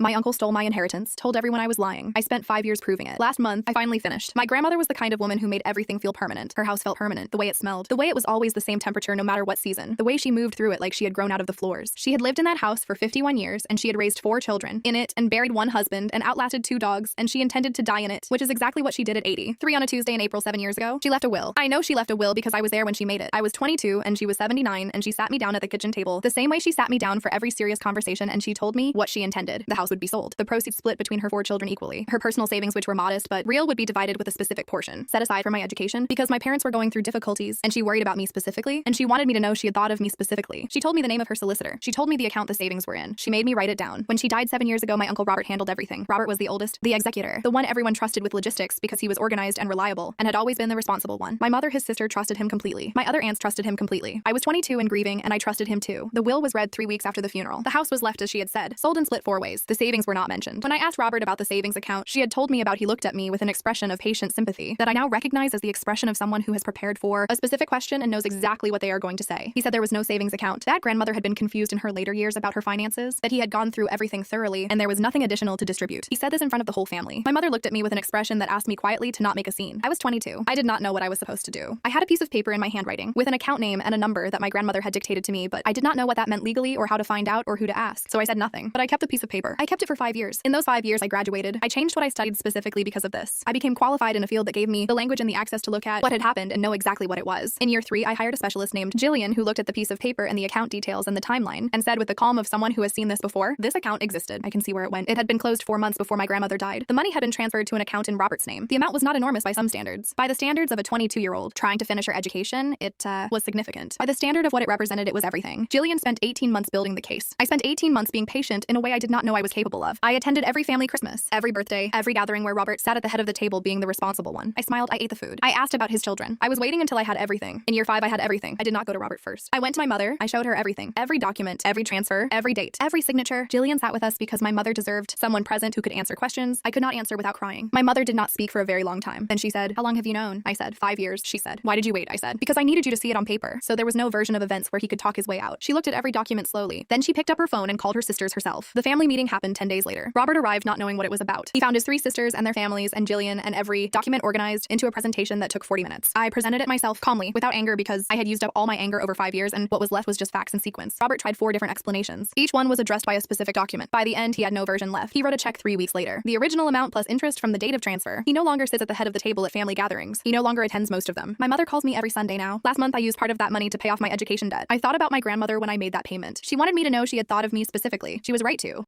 My uncle stole my inheritance, told everyone I was lying. I spent 5 years proving it. Last month, I finally finished. My grandmother was the kind of woman who made everything feel permanent. Her house felt permanent, the way it smelled, the way it was always the same temperature no matter what season, the way she moved through it like she had grown out of the floors. She had lived in that house for 51 years, and she had raised 4 children in it and buried 1 husband and outlasted 2 dogs, and she intended to die in it, which is exactly what she did at 80. 3 on a Tuesday in April 7 years ago, she left a will. I know she left a will because I was there when she made it. I was 22 and she was 79, and she sat me down at the kitchen table the same way she sat me down for every serious conversation, and she told me what she intended. The house would be sold. The proceeds split between her 4 children equally. Her personal savings, which were modest but real, would be divided with a specific portion, set aside for my education, because my parents were going through difficulties, and she worried about me specifically, and she wanted me to know she had thought of me specifically. She told me the name of her solicitor. She told me the account the savings were in. She made me write it down. When she died 7 years ago, my uncle Robert handled everything. Robert was the oldest, the executor, the one everyone trusted with logistics because he was organized and reliable, and had always been the responsible one. My mother, his sister, trusted him completely. My other aunts trusted him completely. I was 22 and grieving, and I trusted him too. The will was read 3 weeks after the funeral. The house was left as she had said, sold and split 4 ways. The savings were not mentioned. When I asked Robert about the savings account, she had told me about he looked at me with an expression of patient sympathy that I now recognize as the expression of someone who has prepared for a specific question and knows exactly what they are going to say. He said there was no savings account. That grandmother had been confused in her later years about her finances, that he had gone through everything thoroughly, and there was nothing additional to distribute. He said this in front of the whole family. My mother looked at me with an expression that asked me quietly to not make a scene. I was 22. I did not know what I was supposed to do. I had a piece of paper in my handwriting with an account name and a number that my grandmother had dictated to me, but I did not know what that meant legally or how to find out or who to ask, so I said nothing. But I kept the piece of paper. I kept it for 5 years. In those 5 years, I graduated. I changed what I studied specifically because of this. I became qualified in a field that gave me the language and the access to look at what had happened and know exactly what it was. In year 3, I hired a specialist named Jillian who looked at the piece of paper and the account details and the timeline and said with the calm of someone who has seen this before, this account existed. I can see where it went. It had been closed 4 months before my grandmother died. The money had been transferred to an account in Robert's name. The amount was not enormous by some standards. By the standards of a 22-year-old trying to finish her education, it was significant. By the standard of what it represented, it was everything. Jillian spent 18 months building the case. I spent 18 months being patient in a way I did not know I was capable of. I attended every family Christmas, every birthday, every gathering where Robert sat at the head of the table being the responsible one. I smiled, I ate the food. I asked about his children. I was waiting until I had everything. In year 5, I had everything. I did not go to Robert first. I went to my mother. I showed her everything. Every document, every transfer, every date, every signature. Jillian sat with us because my mother deserved someone present who could answer questions. I could not answer without crying. My mother did not speak for a very long time. Then she said, "How long have you known?" I said, 5 years. She said, "Why did you wait?" I said, "Because I needed you to see it on paper." So there was no version of events where he could talk his way out. She looked at every document slowly. Then she picked up her phone and called her sisters herself. The family meeting happened 10 days later. Robert arrived not knowing what it was about. He found his 3 sisters and their families and Jillian and every document organized into a presentation that took 40 minutes. I presented it myself calmly, without anger, because I had used up all my anger over 5 years and what was left was just facts and sequence. Robert tried 4 different explanations. Each one was addressed by a specific document. By the end, he had no version left. He wrote a check 3 weeks later. The original amount plus interest from the date of transfer. He no longer sits at the head of the table at family gatherings. He no longer attends most of them. My mother calls me every Sunday now. Last month, I used part of that money to pay off my education debt. I thought about my grandmother when I made that payment. She wanted me to know she had thought of me specifically. She was right to.